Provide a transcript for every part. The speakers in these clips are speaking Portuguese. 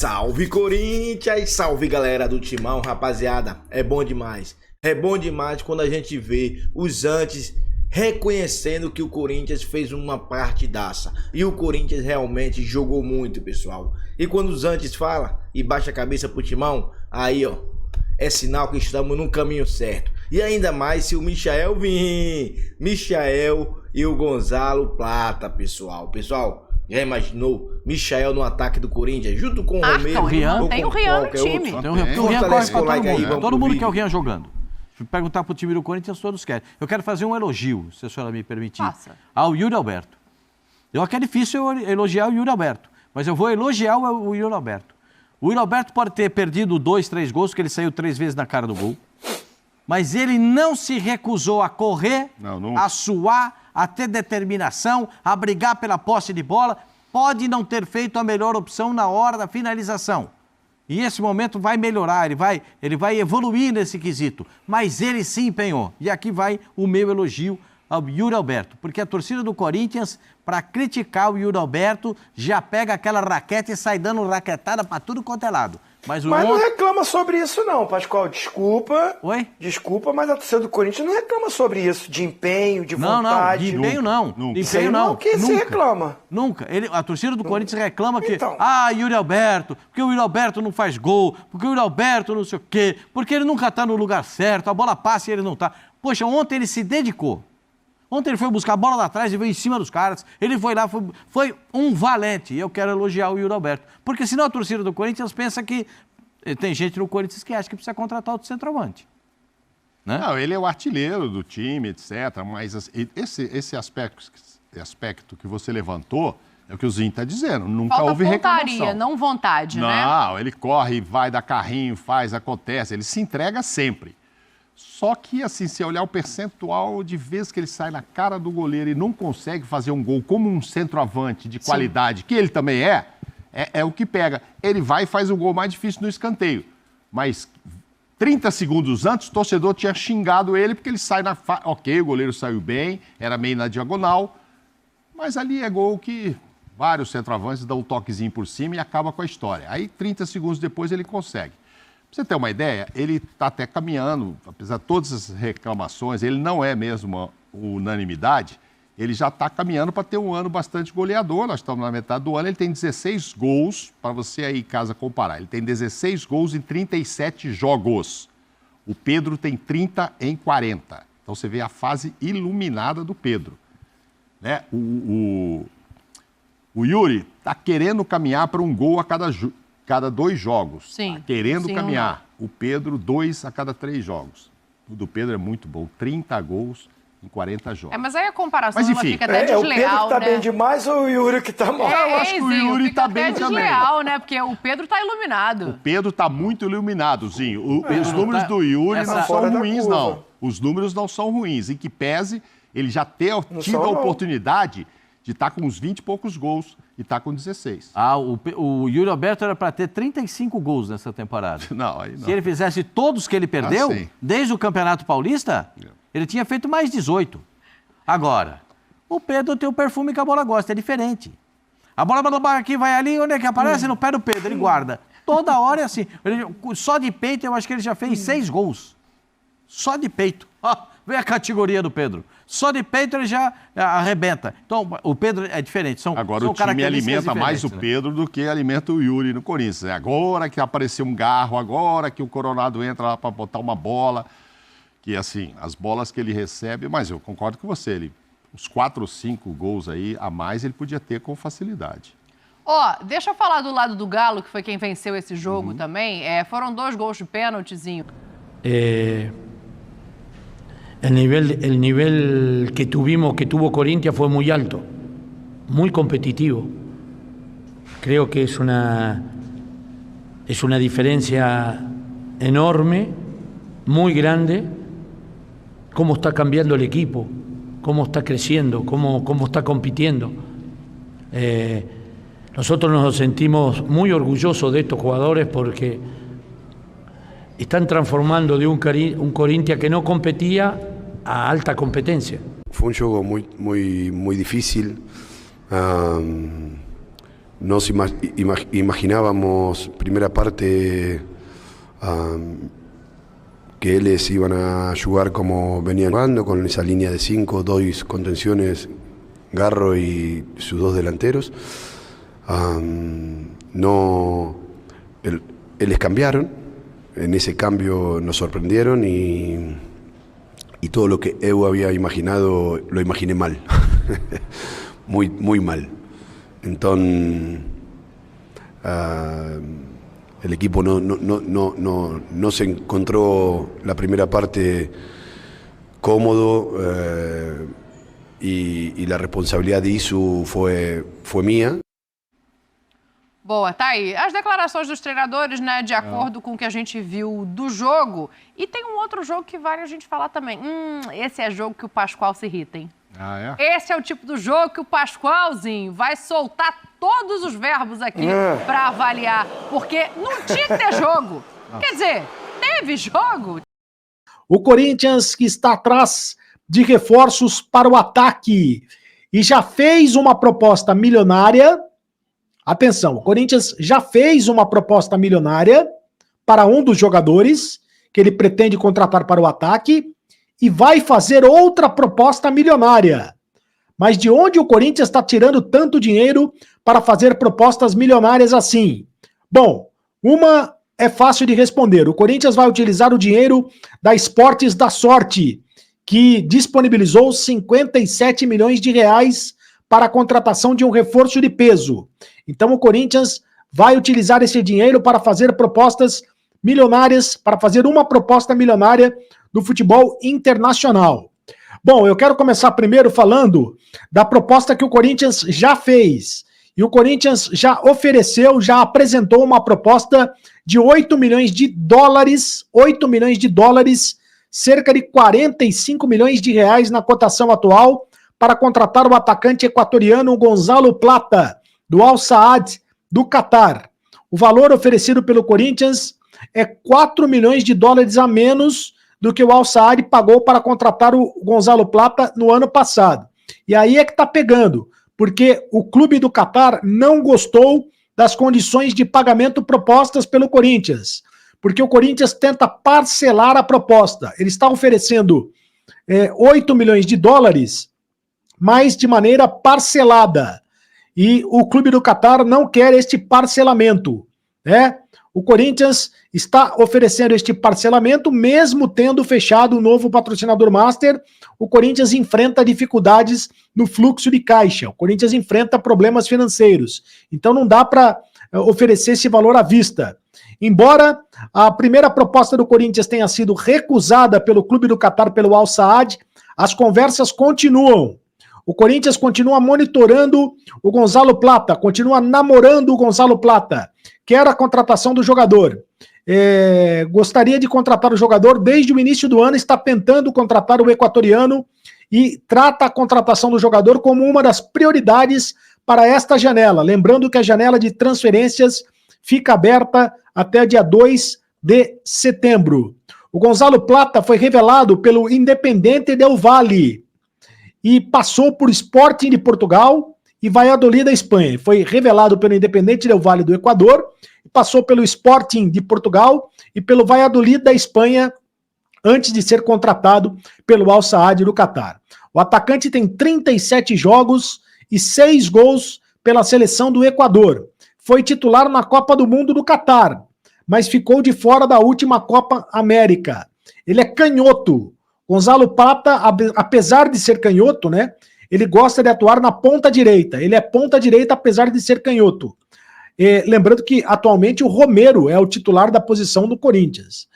Salve Corinthians, salve galera do Timão, rapaziada, é bom demais quando a gente vê os antes reconhecendo que o Corinthians fez uma partidaça, e o Corinthians realmente jogou muito, pessoal, e quando os antes fala e baixa a cabeça pro Timão, aí ó, é sinal que estamos no caminho certo, e ainda mais se o Michael vir, Michael e o Gonzalo Plata, pessoal, já imaginou Michael no ataque do Corinthians, junto com o Romero? Tem o Rian no time. O Rian corre pra todo mundo. Todo mundo quer o Rian jogando. Se perguntar pro time do Corinthians, todos querem. Eu quero fazer um elogio, se a senhora me permitir, ao Yuri Alberto. Eu acho que é difícil elogiar o Yuri Alberto, mas eu vou elogiar o Yuri Alberto. O Yuri Alberto pode ter perdido 2, 3 gols, porque ele saiu 3 vezes na cara do gol, mas ele não se recusou a correr, a suar, a ter determinação, a brigar pela posse de bola. Pode não ter feito a melhor opção na hora da finalização. E esse momento vai melhorar, ele vai evoluir nesse quesito. Mas ele se empenhou. E aqui vai o meu elogio ao Yuri Alberto. Porque a torcida do Corinthians, para criticar o Yuri Alberto, já pega aquela raquete e sai dando raquetada para tudo quanto é lado. Mas não reclama sobre isso não, Pascoal. Desculpa. Oi? Desculpa, mas a torcida do Corinthians não reclama sobre isso. De empenho, de vontade. De empenho não. De empenho não. O que se reclama? Nunca. A torcida do Corinthians reclama que... Yuri Alberto, porque o Yuri Alberto não faz gol, porque o Yuri Alberto não sei o quê, porque ele nunca tá no lugar certo, a bola passa e ele não tá. Poxa, ontem ele se dedicou. Ontem ele foi buscar a bola lá atrás e veio em cima dos caras. Ele foi lá, foi um valente. E eu quero elogiar o Yuri Alberto. Porque senão a torcida do Corinthians pensa que... Tem gente no Corinthians que acha que precisa contratar outro centroavante. Né? Não, ele é o artilheiro do time, etc. Mas esse aspecto que você levantou é o que o Zinho está dizendo. Nunca houve reclamação. Não vontade, né? Não, ele corre, vai, dá carrinho, faz, acontece. Ele se entrega sempre. Só que, assim, se olhar o percentual de vezes que ele sai na cara do goleiro e não consegue fazer um gol como um centroavante de qualidade, que ele também é o que pega. Ele vai e faz o gol mais difícil no escanteio. Mas 30 segundos antes, o torcedor tinha xingado ele porque ele sai na... Ok, o goleiro saiu bem, era meio na diagonal, mas ali é gol que vários centroavantes dão um toquezinho por cima e acaba com a história. Aí, 30 segundos depois, ele consegue. Pra você ter uma ideia, ele está até caminhando, apesar de todas as reclamações, ele não é mesmo uma unanimidade, ele já está caminhando para ter um ano bastante goleador. Nós estamos na metade do ano, ele tem 16 gols, para você aí em casa comparar. Ele tem 16 gols em 37 jogos. O Pedro tem 30 em 40. Então você vê a fase iluminada do Pedro. Né? O Yuri está querendo caminhar para um gol a cada 2 jogos. Sim. Tá querendo caminhar. O Pedro, 2 a cada 3 jogos. O do Pedro é muito bom, 30 gols em 40 jogos. Mas aí a comparação ela fica até desleal, o Pedro que tá né? bem demais ou o Yuri que tá mal? Eu acho que o Yuri tá bem também. Desleal, né? Porque o Pedro tá iluminado. O Pedro tá muito iluminado, Zinho. Os números do Yuri não são ruins, não. Os números não são ruins. Em que pese ele já ter tido a oportunidade de estar com uns 20 e poucos gols e tá com 16. O Yuri Alberto era para ter 35 gols nessa temporada. Não, aí não. Se ele fizesse todos que ele perdeu, desde o Campeonato Paulista, ele tinha feito mais 18. Agora, o Pedro tem o perfume que a bola gosta, é diferente. A bola aqui vai ali, onde é que aparece? No pé do Pedro, ele guarda. Toda hora é assim. Só de peito, eu acho que ele já fez 6 gols. Só de peito. Vê a categoria do Pedro. Só de peito ele já arrebenta. Então, o Pedro é diferente. Agora o time alimenta mais o Pedro do que alimenta o Yuri no Corinthians. Agora que apareceu um garro, agora que o Coronado entra lá para botar uma bola, que assim, as bolas que ele recebe, mas eu concordo com você, uns 4 ou 5 gols aí a mais ele podia ter com facilidade. Deixa eu falar do lado do Galo, que foi quem venceu esse jogo também. Foram 2 gols de pênaltizinho. El nivel que tuvo Corinthians fue muy alto, muy competitivo. Creo que es una diferencia enorme, muy grande, cómo está cambiando el equipo, cómo está creciendo, cómo está compitiendo. Nosotros nos sentimos muy orgullosos de estos jugadores porque están transformando de un Corinthians que no competía a alta competencia. Fue un juego muy difícil, nos imaginábamos, primera parte, que ellos iban a jugar como venían jugando, con esa línea de 5, 2 contenciones, Garro y sus 2 delanteros. Ellos cambiaron, en ese cambio nos sorprendieron y todo lo que eu había imaginado lo imaginé mal, muy mal. Entonces el equipo no se encontró la primera parte cómodo y la responsabilidad de isso foi minha. Boa, tá aí. As declarações dos treinadores, né, de acordo com o que a gente viu do jogo. E tem um outro jogo que vale a gente falar também. Esse é jogo que o Pascoal se irrita, hein? Ah, é? Esse é o tipo do jogo que o Pascoalzinho vai soltar todos os verbos aqui para avaliar. Porque não tinha que ter jogo. Quer dizer, teve jogo. O Corinthians, que está atrás de reforços para o ataque e já fez uma proposta milionária. Atenção, o Corinthians já fez uma proposta milionária para um dos jogadores que ele pretende contratar para o ataque e vai fazer outra proposta milionária. Mas de onde o Corinthians está tirando tanto dinheiro para fazer propostas milionárias assim? Bom, uma é fácil de responder. O Corinthians vai utilizar o dinheiro da Esportes da Sorte, que disponibilizou 57 milhões de reais para a contratação de um reforço de peso. Então o Corinthians vai utilizar esse dinheiro para fazer propostas milionárias, para fazer uma proposta milionária do futebol internacional. Bom, eu quero começar primeiro falando da proposta que o Corinthians já fez. E o Corinthians já ofereceu, já apresentou uma proposta de 8 milhões de dólares, cerca de 45 milhões de reais na cotação atual, para contratar o atacante equatoriano Gonzalo Plata, do Al Saad, do Catar. O valor oferecido pelo Corinthians é 4 milhões de dólares a menos do que o Al Saad pagou para contratar o Gonzalo Plata no ano passado. E aí é que tá pegando, porque o clube do Catar não gostou das condições de pagamento propostas pelo Corinthians, porque o Corinthians tenta parcelar a proposta. Ele está oferecendo 8 milhões de dólares, mas de maneira parcelada. E o clube do Catar não quer este parcelamento, né? O Corinthians está oferecendo este parcelamento, mesmo tendo fechado o novo patrocinador master. O Corinthians enfrenta dificuldades no fluxo de caixa. O Corinthians enfrenta problemas financeiros. Então não dá para oferecer esse valor à vista. Embora a primeira proposta do Corinthians tenha sido recusada pelo clube do Catar, pelo Al Saad, as conversas continuam. O Corinthians continua monitorando o Gonzalo Plata, continua namorando o Gonzalo Plata, quer a contratação do jogador. Gostaria de contratar o jogador, desde o início do ano está tentando contratar o equatoriano e trata a contratação do jogador como uma das prioridades para esta janela. Lembrando que a janela de transferências fica aberta até dia 2 de setembro. O Gonzalo Plata foi revelado pelo Independiente del Valle e passou por Sporting de Portugal e Valladolid da Espanha. Foi revelado pelo Independiente del Valle do Equador, passou pelo Sporting de Portugal e pelo Valladolid da Espanha antes de ser contratado pelo Al Saad do Catar. O atacante tem 37 jogos e 6 gols pela seleção do Equador. Foi titular na Copa do Mundo do Catar, mas ficou de fora da última Copa América. Ele é canhoto. Gonzalo Plata, apesar de ser canhoto, né, ele gosta de atuar na ponta direita. Ele é ponta direita, apesar de ser canhoto. Lembrando que, atualmente, o Romero é o titular da posição do Corinthians.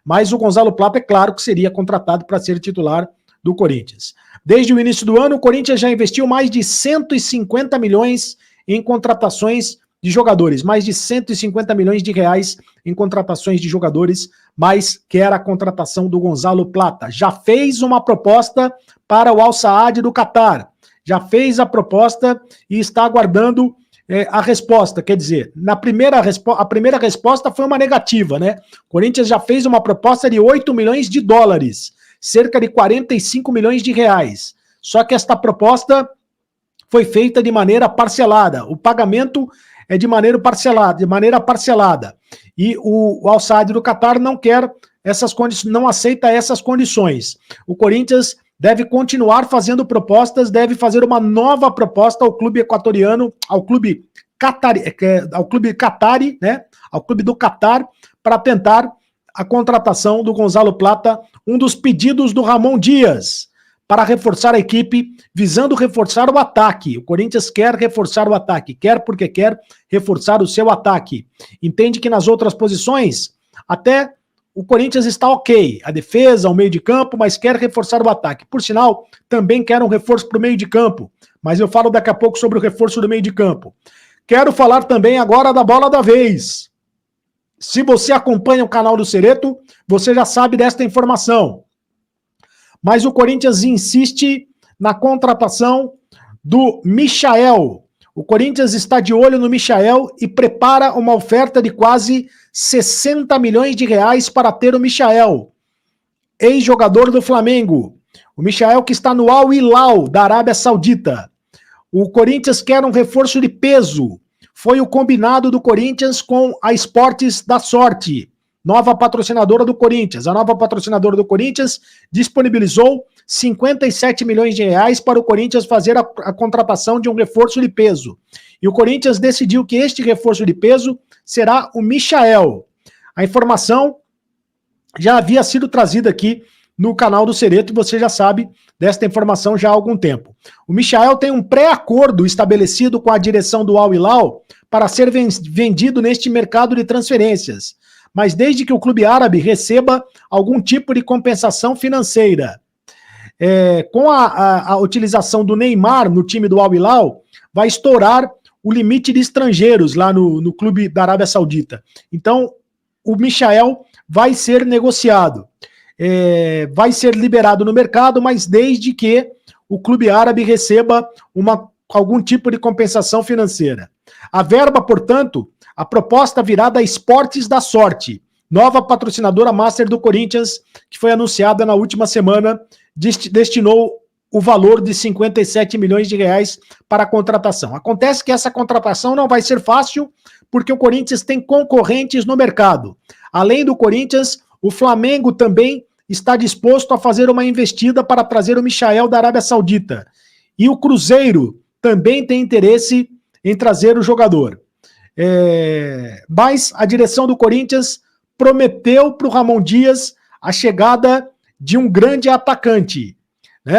Mas o Gonzalo Plata, é claro que seria contratado para ser titular do Corinthians. Desde o início do ano, o Corinthians já investiu mais de 150 milhões em contratações de jogadores. Mais de 150 milhões de reais em contratações de jogadores, mas quer a contratação do Gonzalo Plata. Já fez uma proposta para o Al Saad do Catar. Já fez a proposta e está aguardando a resposta. Quer dizer, a primeira resposta foi uma negativa, né? O Corinthians já fez uma proposta de 8 milhões de dólares, cerca de 45 milhões de reais. Só que esta proposta foi feita de maneira parcelada. O pagamento é de maneira parcelada. E o Al Saad do Catar não quer essas condições, não aceita essas condições. O Corinthians deve continuar fazendo propostas, deve fazer uma nova proposta ao clube equatoriano, ao clube Qatari, né? Ao clube do Catar, para tentar a contratação do Gonzalo Plata, um dos pedidos do Ramon Dias, para reforçar a equipe, visando reforçar o ataque. O Corinthians quer reforçar o ataque, quer porque quer reforçar o seu ataque. Entende que nas outras posições, até o Corinthians está ok, a defesa, o meio de campo, mas quer reforçar o ataque. Por sinal, também quer um reforço para o meio de campo, mas eu falo daqui a pouco sobre o reforço do meio de campo. Quero falar também agora da bola da vez. Se você acompanha o canal do Cereto, você já sabe desta informação. Mas o Corinthians insiste na contratação do Michael. O Corinthians está de olho no Michael e prepara uma oferta de quase 60 milhões de reais para ter o Michael, ex-jogador do Flamengo. O Michael que está no Al Hilal, da Arábia Saudita. O Corinthians quer um reforço de peso. Foi o combinado do Corinthians com a Esportes da Sorte, nova patrocinadora do Corinthians. A nova patrocinadora do Corinthians disponibilizou 57 milhões de reais para o Corinthians fazer a contratação de um reforço de peso. E o Corinthians decidiu que este reforço de peso será o Michael. A informação já havia sido trazida aqui no canal do Cereto e você já sabe desta informação já há algum tempo. O Michael tem um pré-acordo estabelecido com a direção do Al Hilal para ser vendido neste mercado de transferências, mas desde que o clube árabe receba algum tipo de compensação financeira. Com a utilização do Neymar no time do Al Hilal, vai estourar o limite de estrangeiros lá no clube da Arábia Saudita. Então, o Michael vai ser negociado. Vai ser liberado no mercado, mas desde que o clube árabe receba algum tipo de compensação financeira. A verba, portanto, a proposta virá da Esportes da Sorte, nova patrocinadora master do Corinthians, que foi anunciada na última semana, destinou o valor de 57 milhões de reais para a contratação. Acontece que essa contratação não vai ser fácil, porque o Corinthians tem concorrentes no mercado. Além do Corinthians, o Flamengo também está disposto a fazer uma investida para trazer o Michael da Arábia Saudita. E o Cruzeiro também tem interesse em trazer o jogador. Mas a direção do Corinthians prometeu para o Ramon Dias a chegada de um grande atacante.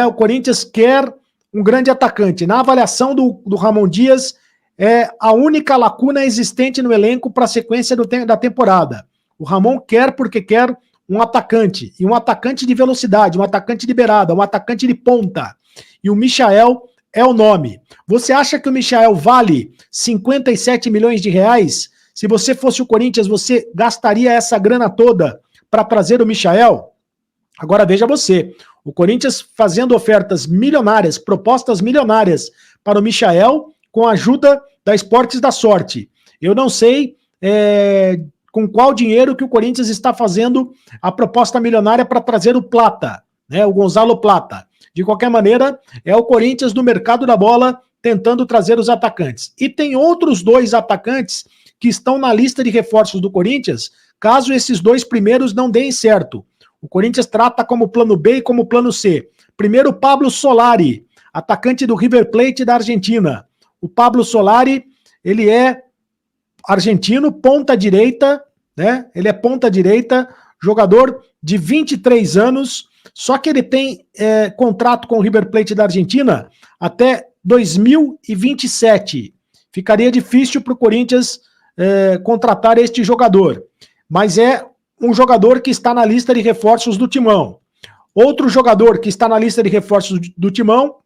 O Corinthians quer um grande atacante. Na avaliação do Ramon Dias, é a única lacuna existente no elenco para a sequência da temporada. O Ramon quer porque quer um atacante, e um atacante de velocidade, um atacante de beirada, um atacante de ponta. E o Michael é o nome. Você acha que o Michael vale 57 milhões de reais? Se você fosse o Corinthians, você gastaria essa grana toda para trazer o Michael? Agora veja você, o Corinthians fazendo ofertas milionárias, propostas milionárias para o Michael, com a ajuda da Esportes da Sorte. Eu não sei com qual dinheiro que o Corinthians está fazendo a proposta milionária para trazer o Plata, o Gonzalo Plata. De qualquer maneira, é o Corinthians no mercado da bola tentando trazer os atacantes. E tem outros 2 atacantes que estão na lista de reforços do Corinthians, caso esses 2 primeiros não deem certo. O Corinthians trata como plano B e como plano C. Primeiro, o Pablo Solari, atacante do River Plate da Argentina. O Pablo Solari, ele é argentino, ponta direita, Ele é ponta direita, jogador de 23 anos, só que ele tem contrato com o River Plate da Argentina até 2027. Ficaria difícil para o Corinthians contratar este jogador, mas é um jogador que está na lista de reforços do Timão. Outro jogador que está na lista de reforços do Timão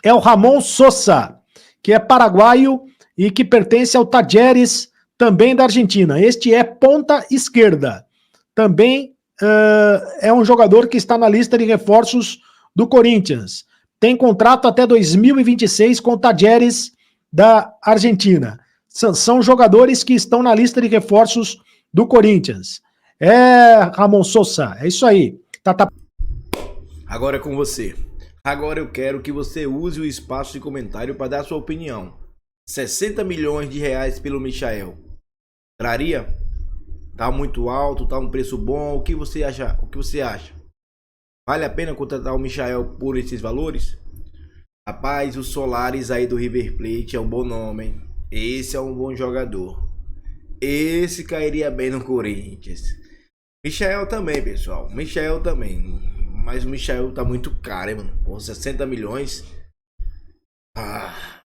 é o Ramon Sosa, que é paraguaio e que pertence ao Talleres, também da Argentina. Este é ponta esquerda. Também é um jogador que está na lista de reforços do Corinthians. Tem contrato até 2026 com o Talleres da Argentina. São jogadores que estão na lista de reforços do Corinthians. Ramon Sosa, é isso aí. Agora é com você. Agora eu quero que você use o espaço de comentário para dar sua opinião. 60 milhões de reais pelo Michael. Traria? Tá muito alto, tá um preço bom. O que você acha? Vale a pena contratar o Michael por esses valores? Rapaz, o Solares aí do River Plate é um bom nome, hein? Esse é um bom jogador. Esse cairia bem no Corinthians. Michael também, pessoal. Michael também. Mas o Michael tá muito caro, hein, mano? Com 60 milhões.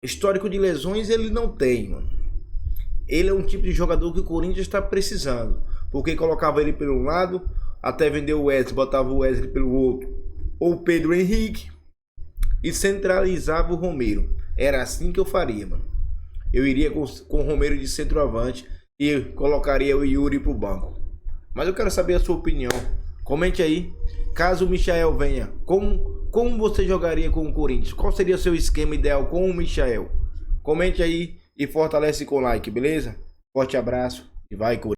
Histórico de lesões ele não tem, mano. Ele é um tipo de jogador que o Corinthians está precisando. Porque colocava ele pelo um lado, até vender o Wesley, botava o Wesley pelo outro. Ou o Pedro Henrique. E centralizava o Romero. Era assim que eu faria, mano. Eu iria com o Romero de centroavante e colocaria o Yuri pro banco. Mas eu quero saber a sua opinião. Comente aí. Caso o Michael venha, como você jogaria com o Corinthians? Qual seria o seu esquema ideal com o Michael? Comente aí e fortalece com o like, beleza? Forte abraço e vai, Corinthians.